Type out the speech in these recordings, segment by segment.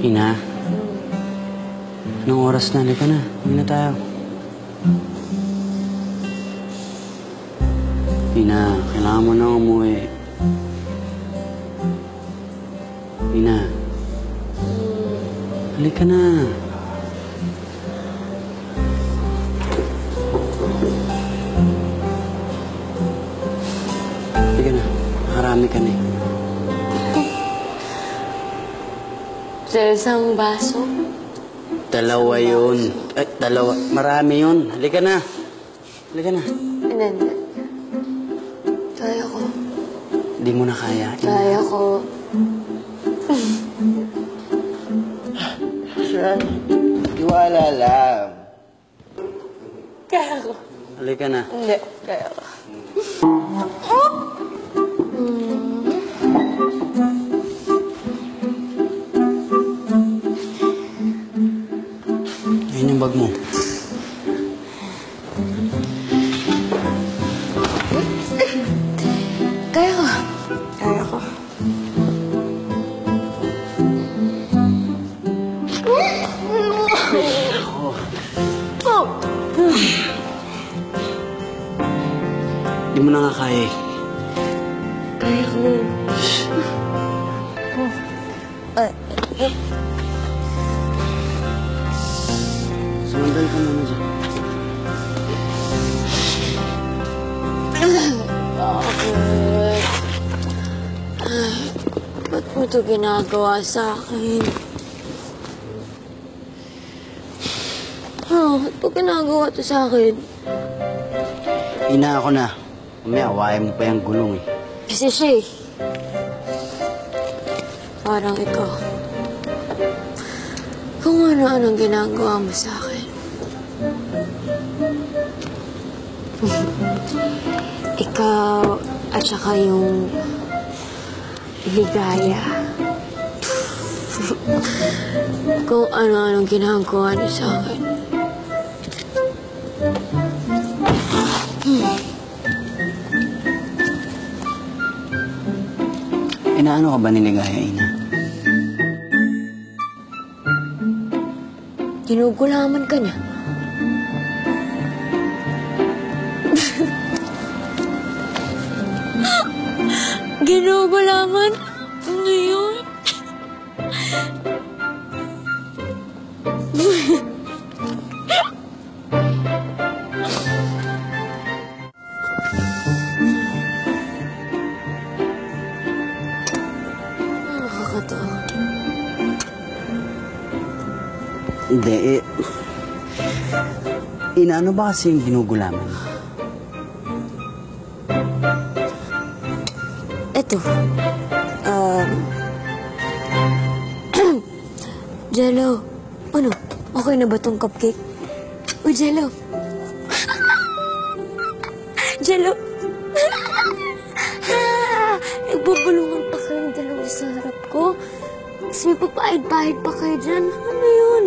Ina, anong oras na? Halika na. Uwi na tayo. Ina, kailangan mo na umuwi. Ina. Halika na. Halika na. Marami ka na eh. Sa isang baso? Dalawa yun. Ay, dalawa. Marami yun. Halika na. Halika na. Hindi. Kaya ko. Hindi mo na kaya. Kaya ko. Saan? Tiwala lang. Kaya ko. Halika na. Hindi. Kaya ko. Ayun yung bag mo. Kaya ko. Kaya ko. Hindi mo na nga kaya eh. Kaya ko. Sumandal ka muna dyan. Bakit? Ba't mo ito ginagawa sa akin? Ba't mo ginagawa ito sa akin? Ina, ako na. Mamaya, awayan mo pa yung gulong eh. Kasi siya eh. Parang ikaw. Kung ano-anong ginagawa mo sa akin. Ikaw at saka yung ligaya. Kung ano-anong ginagawa niyo sa akin. Inaano ka ba niligaya, Ina? Ginugulaman ka niya. Ginugulaman? Ngayon? Nakakatawa. Hindi eh. Ina, ano ba kasi yung ginugulaman? Eto. Jello. Ano? Okay na ba tong cupcake? Uy, Jello. Jello. Nagbubulungan pa kayong dalawa sa harap ko. Tapos may papahid-pahid pa kayo dyan. Ano yun?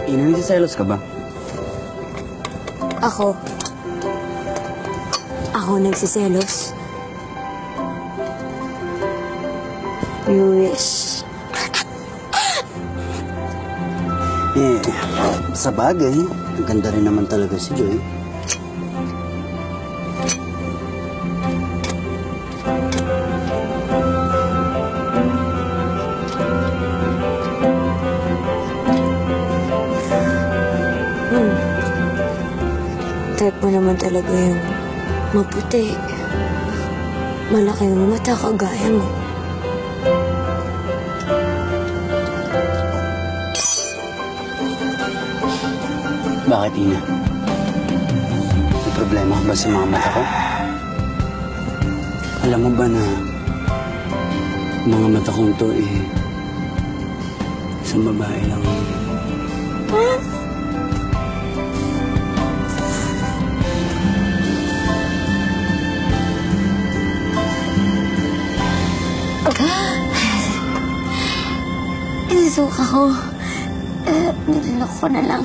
Ina, nagsiselos ka ba? Ako? Ako nagsiselos? You wish. Eh, sa bagay, ang ganda rin naman talaga si Joy. Type mo naman talaga yung maputi. Malaki yung mata kagaya mo. Bakit, Ina? May problema ka ba sa mga mata ko? Alam mo ba na mga mata kong to eh isang babae lang. Isuka ko. Nililok ko na lang.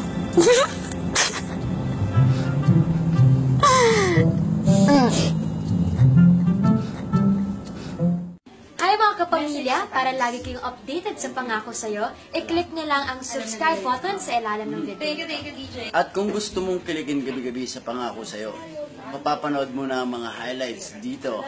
mga kapamilya, para lagi kayong updated sa Pangako Sa'yo, i-click niyo lang ang subscribe button sa ilalim ng video. At kung gusto mong kiligin gabi-gabi sa Pangako Sa'yo, mapapanood mo na ang mga highlights dito.